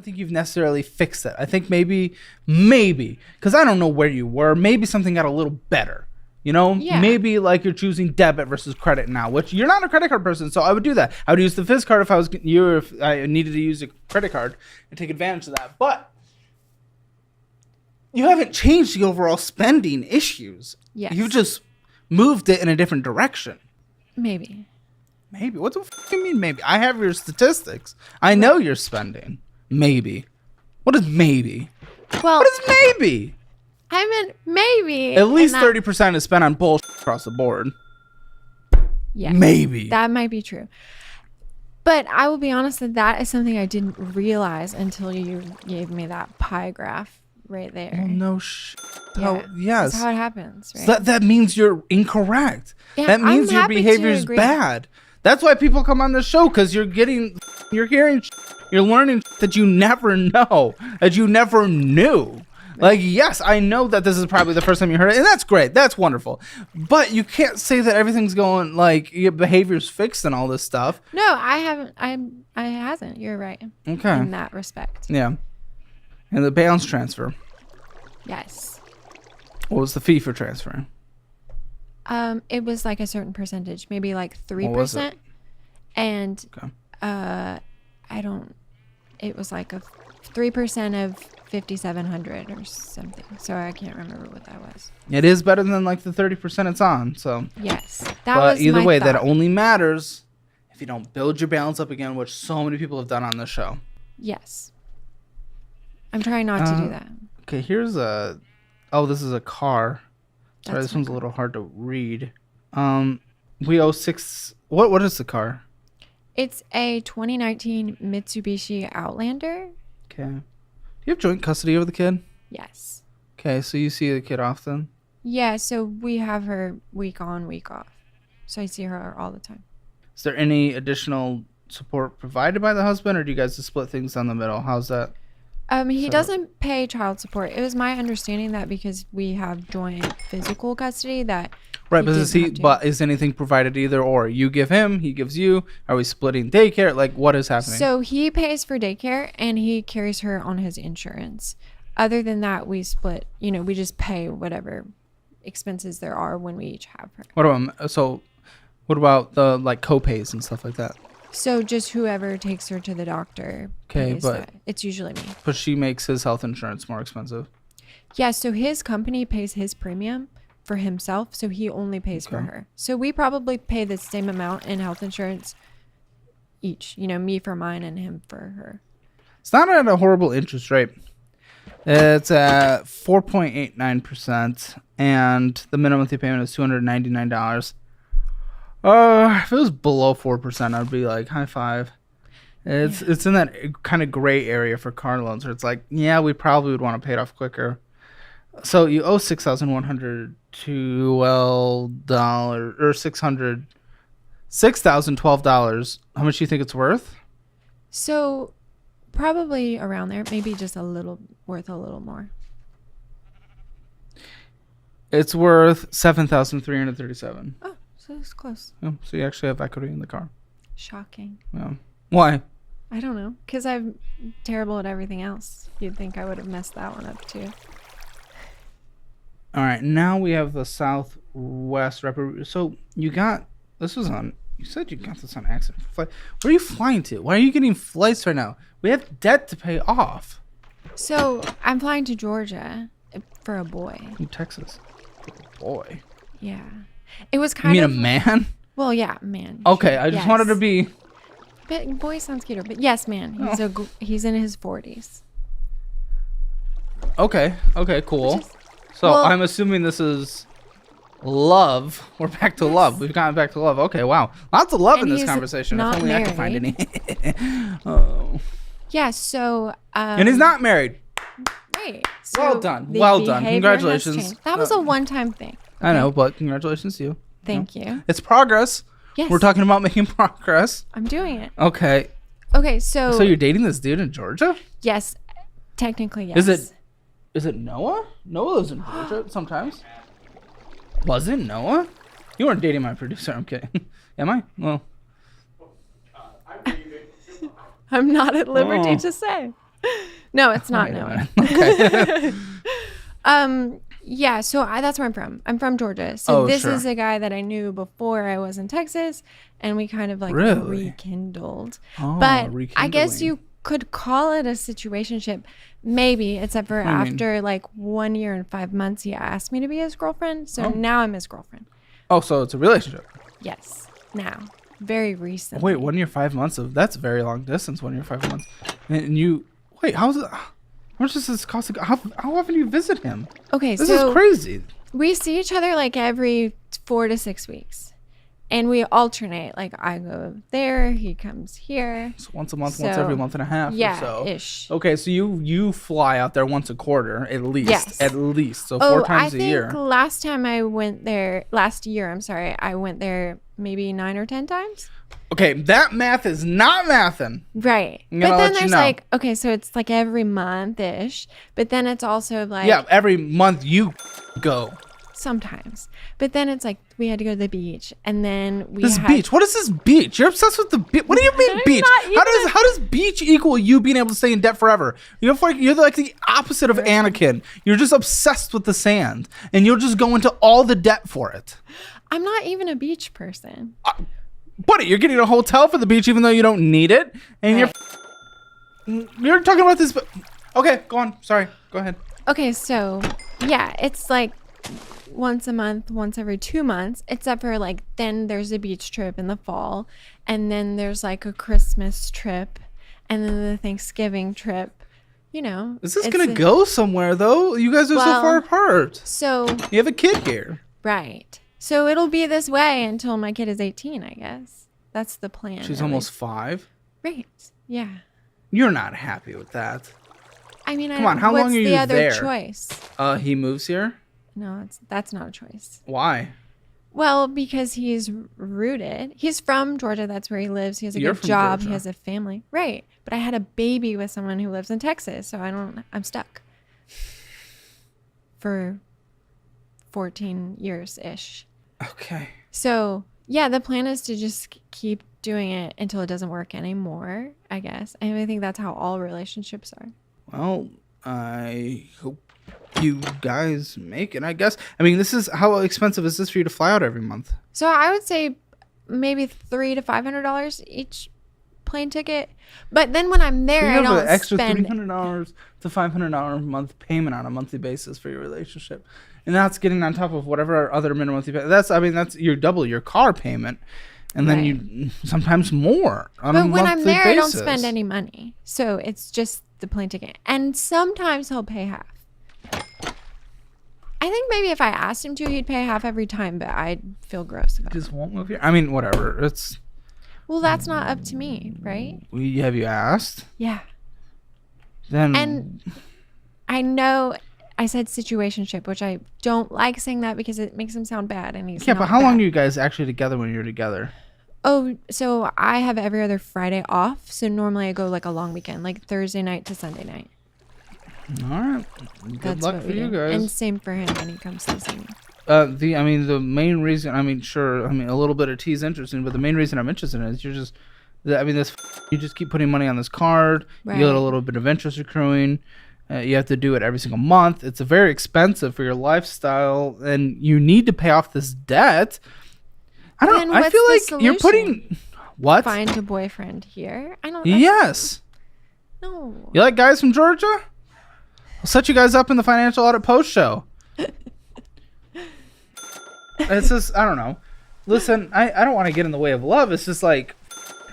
don't think you've necessarily fixed it. I think maybe, because I don't know where you were, maybe something got a little better. You know, maybe like you're choosing debit versus credit now, which you're not a credit card person. So I would do that. I would use the Fizz card if I was you, if I needed to use a credit card and take advantage of that. But you haven't changed the overall spending issues. Yes. You just moved it in a different direction. Maybe. What the fuck you mean maybe? I have your statistics. I know you're spending. Maybe. What is maybe? Well, What is maybe? I meant maybe. At least 30% is spent on bullshit across the board. Yeah. Maybe. That might be true. But I will be honest that is something I didn't realize until you gave me that pie graph right there. Oh, no Yeah. yes. That's how it happens, right? So that means you're incorrect. Yeah, that means I'm your happy to behavior is agree. bad. That's why people come on the show, because you're hearing, you're learning that you never know, that you never knew. Like, yes, I know that this is probably the first time you heard it, and that's great. That's wonderful. But you can't say that everything's going, like, your behavior's fixed and all this stuff. No, I haven't. I hasn't. You're right. Okay. In that respect. Yeah. And the balance transfer. Yes. What was the fee for transferring? It was like a certain percentage, maybe like 3%. What was it? And Okay. it was like a 3% of 5,700 or something. So I can't remember what that was. It is better than, like, the 30% it's on, so. Yes. But either way, that thought. only matters if you don't build your balance up again, which so many people have done on this show. Yes. I'm trying not to do that. Okay, here's a... Oh, this is a car. Sorry, That's this one's a little hard to read. We owe six... What is the car? It's a 2019 Mitsubishi Outlander. Okay. Do you have joint custody over the kid? Yes. Okay, so you see the kid often? Yeah, so we have her week on, week off. So I see her all the time. Is there any additional support provided by the husband, or do you guys just split things down the middle? How's that? He doesn't pay child support. It was my understanding that because we have joint physical custody that Right, but is anything provided either or? You give him, he gives you. Are we splitting daycare? Like, what is happening? So he pays for daycare and he carries her on his insurance. Other than that, we split. You know, we just pay whatever expenses there are when we each have her. What about the like co-pays and stuff like that? So just whoever takes her to the doctor. Okay, pays but that. It's usually me. But she makes his health insurance more expensive. Yeah, so his company pays his premium for himself, so he only pays for her. So we probably pay the same amount in health insurance each. You know, me for mine and him for her. It's not at a horrible interest rate. It's at 4.89%, and the minimum monthly payment is $299. If it was below 4%, I'd be like, high five. It's in that kind of gray area for car loans where it's like, yeah, we probably would want to pay it off quicker. So you owe $6,112 or $6,012. How much do you think it's worth? So probably around there, maybe just worth a little more. It's worth $7,337. Oh, so it's close. Oh, so you actually have equity in the car. Shocking. Yeah. Why? I don't know, because I'm terrible at everything else. You'd think I would have messed that one up too. All right, now we have the Southwest So you said you got this on accident flight. Where are you flying to? Why are you getting flights right now? We have debt to pay off. So I'm flying to Georgia for a boy. In Texas. Boy. Yeah. It was You kind mean of... a man? Well, yeah, man. Okay, sure, I just wanted to be... But boy sounds cuter. But yes, man. He's in his 40s. Okay, cool. Well, I'm assuming this is love. We're back to love. We've gotten back to love. Okay, wow. Lots of love in this conversation. If not only I could find any. married. Oh. Yeah, so... And he's not married. Right. So Well done. the Well done. behavior has Congratulations. changed. That was a one-time thing. I know, but congratulations to you. Thank you. It's progress. Yes. We're talking about making progress. I'm doing it. Okay. Okay, so... So you're dating this dude in Georgia? Yes. Technically, yes. Is it Noah? Noah lives in Georgia sometimes. Was it Noah? You weren't dating my producer. I'm kidding. Am I? Well. I'm not at liberty Oh. to say. No, it's not Wait a Noah. minute. Okay. Yeah, so that's where I'm from. I'm from Georgia. So Oh, this sure. is a guy that I knew before I was in Texas, and we kind of like Really? rekindled. Oh, But I guess rekindling. you could call it a situationship, maybe, except for I mean- after like 1 year and 5 months, he asked me to be his girlfriend. So now I'm his girlfriend. Oh, so it's a relationship. Yes, now, very recently. Wait, 1 year, 5 months of that's very long distance. 1 year, 5 months, and you wait. How's it? How much does this cost? How often do you visit him? Okay, This so is crazy. we see each other like every 4 to 6 weeks, and we alternate. Like I go there, he comes here. So once a month, once So, every month and a half. Yeah, or so. ish. Okay, so you fly out there once a quarter at least. Yes. At least. So 4 times I a think year. last time I went there, last year, I'm sorry, I went there maybe 9 or 10 times. Okay, that math is not mathin'. Right. I'm But gonna then let you there's know. like, okay, so it's like every month ish. But then it's also like Yeah, every month you go. sometimes. But then it's like we had to go to the beach, and then we This had beach. What is this beach? You're obsessed with the beach. What do you mean I'm beach? not How does beach equal you being able to stay in debt forever? You're like the opposite of Anakin. You're just obsessed with the sand, and you'll just go into all the debt for it. I'm not even a beach person. Buddy, you're getting a hotel for the beach even though you don't need it, and you're talking about this. But okay, go on. Sorry, go ahead. Okay, so yeah, it's like once a month, once every 2 months, except for like then there's a beach trip in the fall, and then there's like a Christmas trip, and then the Thanksgiving trip. You know, Is this it's gonna a- go somewhere though? You guys are so Well, far apart. So You have a kid here. right, so it'll be this way until my kid is 18, I guess. That's the plan. She's at almost least. 5. Right. Yeah. You're not happy with that. I mean, Come on, how long what's are the you other there? choice? He moves here. No, that's not a choice. Why? Well, because he's rooted. He's from Georgia. That's where he lives. He has a You're good from job. Georgia. He has a family. Right. But I had a baby with someone who lives in Texas, so I'm stuck for 14 years ish. Okay. So, yeah, the plan is to just keep doing it until it doesn't work anymore, I guess. And I think that's how all relationships are. Well, I hope you guys make it, I guess. I mean, how expensive is this for you to fly out every month? So I would say maybe $300 to $500 each plane ticket. But then when I'm there, So you I have don't an extra spend. $300 to $500 a month payment on a monthly basis for your relationship. And that's getting on top of whatever other minimum monthly payment. That's your double your car payment. And then Right. you sometimes more on a But when I'm monthly there, I don't basis. spend any money. So it's just the plane ticket. And sometimes he'll pay half. I think maybe if I asked him to, he'd pay half every time, but I'd feel gross about it. Just won't move here. I mean, whatever. Well, that's not up to me, right? Have you asked? Yeah. Then And I know I said situationship, which I don't like saying that because it makes him sound bad. And he's yeah, not but how long bad. are you guys actually together when you're together? Oh, so I have every other Friday off. So normally I go like a long weekend, like Thursday night to Sunday night. All right. Good That's luck what for we you do. guys. And same for him when he comes to see me. The main reason, a little bit of tea is interesting, but the main reason I'm interested in is you just keep putting money on this card. You get Right. a little bit of interest accruing. You have to do it every single month. It's very expensive for your lifestyle, and you need to pay off this debt. I Then I what's feel the like you're putting what? Find a boyfriend here. I don't. Yes. No. You like guys from Georgia? I'll set you guys up in the financial audit post show. It's just, I don't know. Listen, I don't want to get in the way of love. It's just like,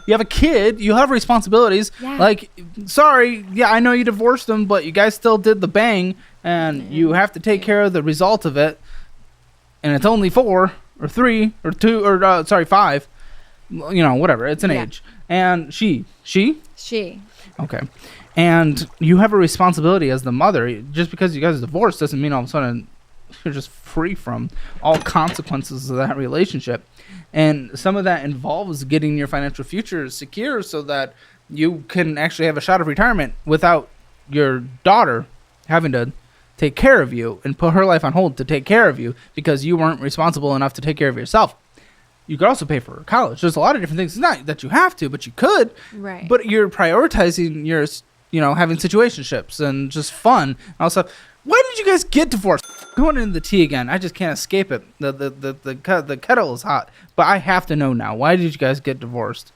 you have a kid, you have responsibilities. Yeah. Like, sorry, yeah, I know you divorced him, but you guys still did the bang, and you have to take care of the result of it. And it's only 4 or 3 or 2 or 5. Whatever. It's an Yeah. age. And she. She. Okay. And you have a responsibility as the mother. Just because you guys are divorced doesn't mean all of a sudden you're just free from all consequences of that relationship. And some of that involves getting your financial future secure so that you can actually have a shot of retirement without your daughter having to take care of you and put her life on hold to take care of you because you weren't responsible enough to take care of yourself. You could also pay for college. There's a lot of different things. It's not that you have to, but you could. Right. But you're prioritizing having situationships and just fun and all stuff. Why did you guys get divorced? Going into the tea again. I just can't escape it. The kettle is hot, but I have to know now. Why did you guys get divorced?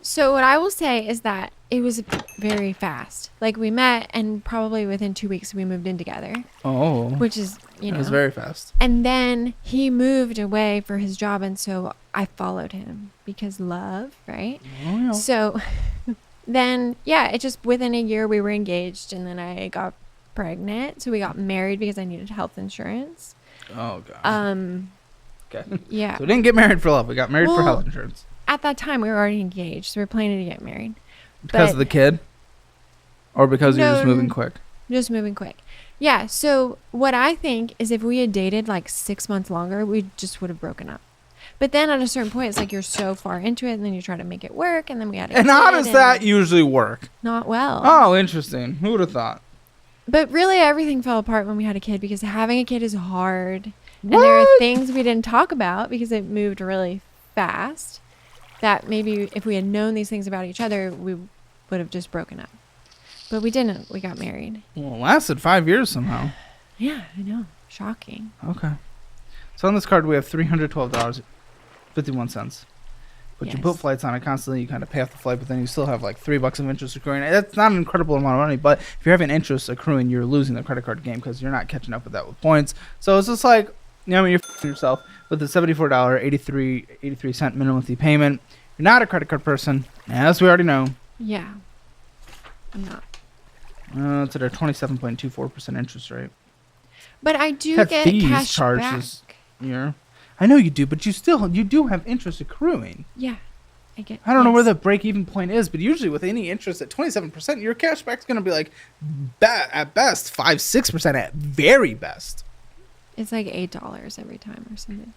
So what I will say is that it was very fast. Like, we met, and probably within 2 weeks we moved in together. Oh, Which is, it was very fast. And then he moved away for his job, and so I followed him because love, right? Oh, yeah. So then, it just within a year we were engaged, and then I got pregnant. So we got married because I needed health insurance. Oh god. Okay. Yeah. So we didn't get married for love. We got married for health insurance. At that time, we were already engaged, so we were planning to get married. Because of the kid? Or because you're just moving quick? Just moving quick. Yeah, so what I think is if we had dated like 6 months longer, we just would have broken up. But then at a certain point, it's like you're so far into it, and then you try to make it work, and then we had a kid. And how does that usually work? Not well. Oh, interesting. Who would have thought? But really, everything fell apart when we had a kid because having a kid is hard. And there are things we didn't talk about because it moved really fast that maybe if we had known these things about each other, we would have just broken up. But we didn't. We got married. Well, it lasted 5 years somehow. Yeah, I know. Shocking. Okay. So on this card, we have $312.51. But you put flights on it constantly. You kind of pay off the flight, but then you still have like $3 of interest accruing. That's not an incredible amount of money, but if you're having interest accruing, you're losing the credit card game because you're not catching up with that with points. So it's just like, you're f***ing yourself with the $74.83 minimum monthly payment. You're not a credit card person, as we already know. Yeah. I'm not. It's at a 27.24% interest rate. But I do Have get fees cash charges back. I know you do, but you do have interest accruing. Yeah. I don't know where the break-even point is, but usually with any interest at 27%, your cash back's going to be like, at best, 5-6% at very best. It's like $8 every time or something.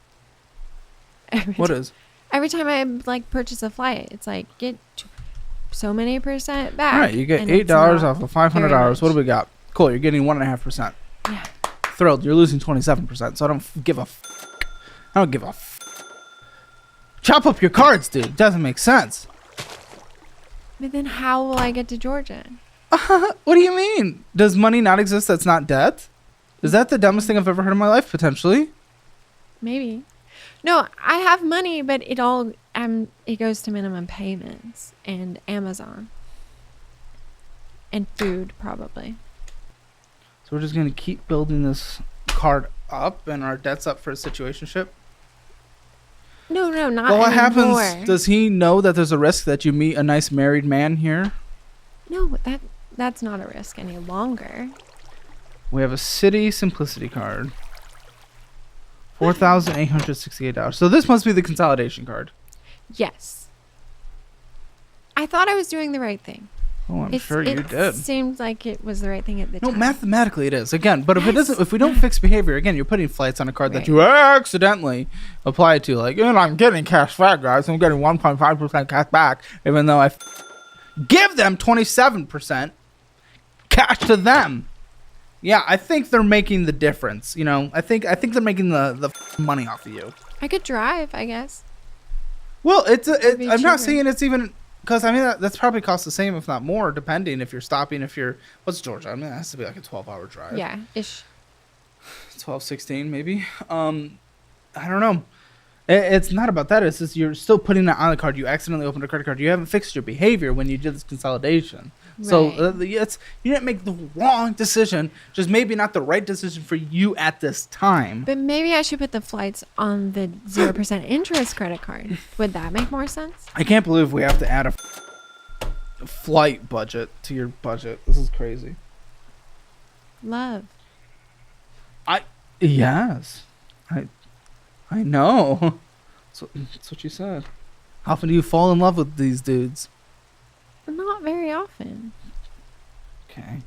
Every time I like purchase a flight, it's like get so many percent back. All right, you get $8 off of $500. What do we got? Cool, you're getting 1.5%. Yeah. Thrilled. You're losing 27%, so I don't give a Chop up your cards, dude. It doesn't make sense. But then how will I get to Georgia? What do you mean? Does money not exist that's not debt? Is that the dumbest thing I've ever heard in my life, potentially? Maybe. No, I have money, but it goes to minimum payments and Amazon. And food, probably. So we're just going to keep building this card up and our debt's up for a situationship? No, not Well, what anymore. happens? Does he know that there's a risk that you meet a nice married man here? No, that's not a risk any longer. We have a City Simplicity card. $4,868. So this must be the consolidation card. Yes. I thought I was doing the right thing. Oh, I'm sure you did. It seemed like it was the right thing at the No, time. mathematically it is. Again, but if it isn't, if we don't fix behavior, again, you're putting flights on a card that you accidentally apply to. Like, I'm getting cash back, guys. I'm getting 1.5% cash back, even though I give them 27% cash to them. Yeah, I think they're making the difference. I think they're making the money off of you. I could drive, I guess. Well, I'm cheaper. not saying it's even. Because, that's probably cost the same, if not more, depending if you're stopping, what's Georgia? It has to be like a 12-hour drive. Yeah, ish. 12, 16, maybe. I don't know. It's not about that. It's just you're still putting that on the card. You accidentally opened a credit card. You haven't fixed your behavior when you did this consolidation. Right. So, you didn't make the wrong decision, just maybe not the right decision for you at this time. But maybe I should put the flights on the 0% interest credit card. Would that make more sense? I can't believe we have to add a flight budget to your budget. This is crazy. Love. Yes. I know. So that's what you said. How often do you fall in love with these dudes? Not very often. Okay.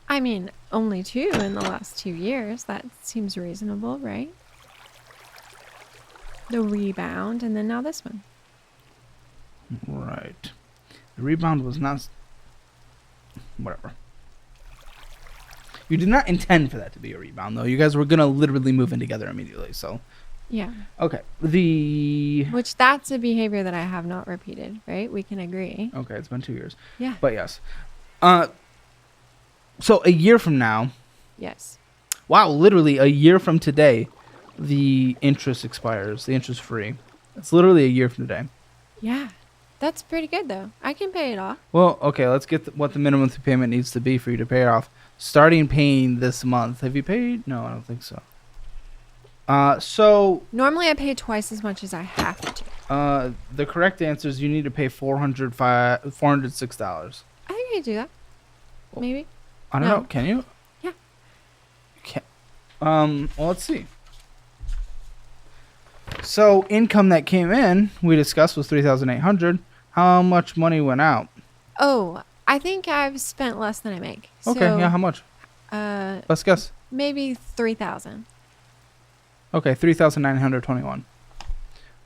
I mean, only 2 in the last 2 years. That seems reasonable, right? The rebound, and then now this one. Right. The rebound was not... Whatever. You did not intend for that to be a rebound, though. You guys were going to literally move in together immediately, so... Yeah. Okay. Which that's a behavior that I have not repeated, right? We can agree. Okay, it's been 2 years. Yeah. But yes. So a year from now, Yes. wow, literally a year from today, the interest expires. The interest free. It's literally a year from today. Yeah. That's pretty good though. I can pay it off. Well, okay, let's get what the minimum monthly payment needs to be for you to pay it off. Starting paying this month. Have you paid? No, I don't think so. So Normally I pay twice as much as I have to. the correct answer is you need to pay $406. I think I can do that. Maybe. I don't No. know. Can you? Yeah. Can, well, let's see. So income that came in, we discussed, was $3,800. How much money went out? Oh, I think I've spent less than I make. Okay, So, yeah, how much? Let's guess. maybe 3,000. Okay, 3,921.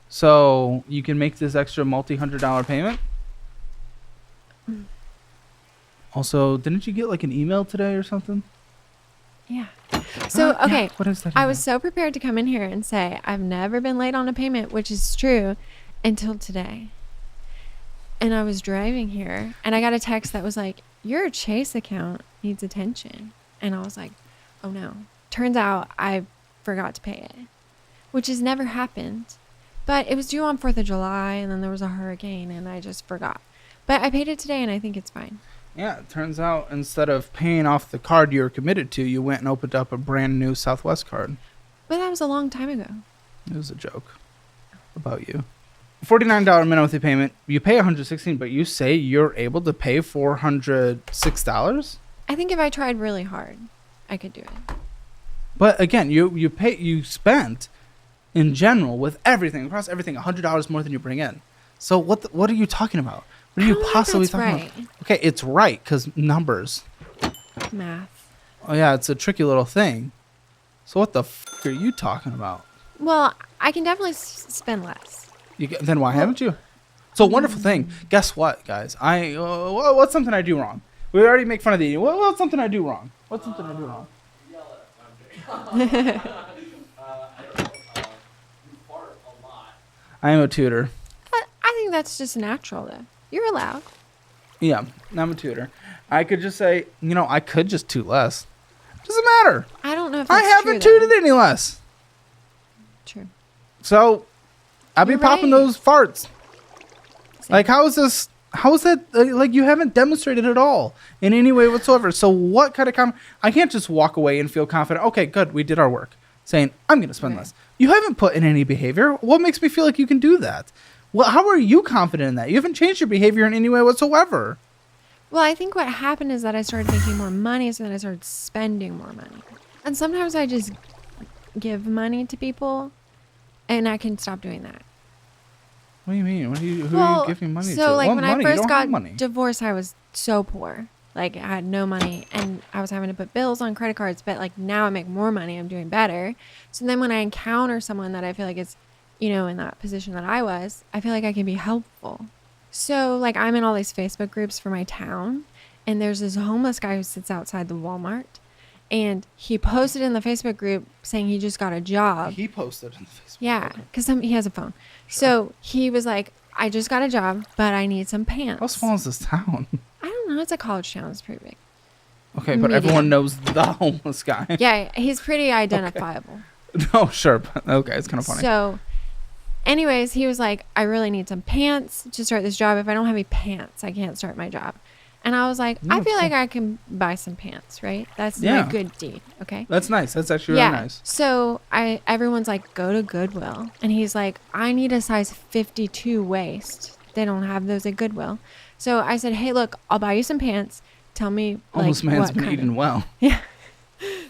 So you can make this extra multi-$100 payment. Also, didn't you get like an email today or something? Yeah. So, Yeah, okay. what is that? I was so prepared to come in here and say I've never been late on a payment, which is true, until today. And I was driving here and I got a text that was like, your Chase account needs attention. And I was like, oh no. Turns out I forgot to pay it, which has never happened. But it was due on 4th of July and then there was a hurricane and I just forgot. But I paid it today and I think it's fine. Yeah, it turns out instead of paying off the card you were committed to, you went and opened up a brand new Southwest card. But that was a long time ago. It was a joke about you. $49 minimum monthly payment. You pay $116, but you say you're able to pay $406. I think if I tried really hard, I could do it. But again, you spent in general with everything across everything $100 more than you bring in. So what are you talking about? What are I you don't think possibly that's talking right. about? Okay, it's right because numbers. Math. Oh yeah, it's a tricky little thing. So what the f are you talking about? Well, I can definitely spend less. Then why haven't you? It's a wonderful thing. Guess what, guys? What's something I do wrong? We already make fun of the eating. What's something I do wrong? What's something I do wrong? I am a tutor. I think that's just natural, though. You're allowed. Yeah, I'm a tutor. I could just say, I could just toot less. Doesn't matter. I don't know if I that's haven't true, tooted any less. True. So, I'll be You're popping right. those farts. Same. Like, how is that, like, you haven't demonstrated at all in any way whatsoever. So what kind of I can't just walk away and feel confident, okay, good, we did our work, saying, I'm going to spend Right. less. You haven't put in any behavior. What makes me feel like you can do that? Well, how are you confident in that? You haven't changed your behavior in any way whatsoever. Well, I think what happened is that I started making more money, so then I started spending more money. And sometimes I just give money to people, and I can stop doing that. What do you mean? Who are you giving money to? So, like, What when money? I You first don't have got money. divorced, I was so poor. Like, I had no money, and I was having to put bills on credit cards. But, like, now I make more money. I'm doing better. So then when I encounter someone that I feel like is, in that position that I was, I feel like I can be helpful. So, like, I'm in all these Facebook groups for my town, and there's this homeless guy who sits outside the Walmart. And he posted in the Facebook group saying he just got a job. He posted on the Facebook. Yeah, Okay. because he has a phone. So he was like, I just got a job, but I need some pants. How small is this town? I don't know. It's a college town. It's pretty big. Okay, but Medium. everyone knows the homeless guy. Yeah, he's pretty identifiable. No, sure, but okay, it's kind of funny. So, anyways, he was like, I really need some pants to start this job. If I don't have any pants, I can't start my job. And I was like, No, I feel it's like I can buy some pants, right? That's Yeah. my good deed. Okay. That's nice. That's actually Yeah. really nice. So everyone's like, go to Goodwill. And he's like, I need a size 52 waist. They don't have those at Goodwill. So I said, hey, look, I'll buy you some pants. Tell me, Homeless like, man's what been kind eating of. well. Yeah.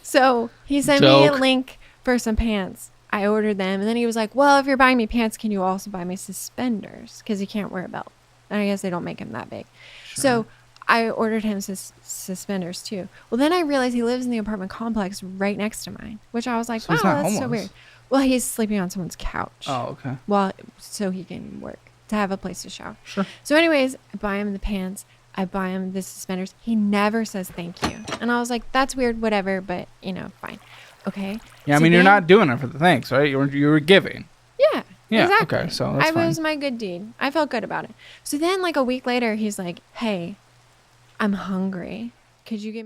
So he sent me a Joke. link for some pants. I ordered them. And then he was like, well, if you're buying me pants, can you also buy me suspenders? Because he can't wear a belt. And I guess they don't make him that big. So I ordered him suspenders too. Well, then I realized he lives in the apartment complex right next to mine, which I was like, So wow, he's not that's so homeless. weird. Well, he's sleeping on someone's couch. Oh, okay. Well, so he can work, to have a place to shower. Sure. So anyways, I buy him the pants. I buy him the suspenders. He never says thank you. And I was like, that's weird, whatever, but fine. Okay. Yeah, I So mean, you're then- not doing it for the thanks, right? You were giving. Yeah. Yeah, Exactly. okay, so that's It was fine. my good deed. I felt good about it. So then, like a week later, he's like, hey, I'm hungry. Could you give me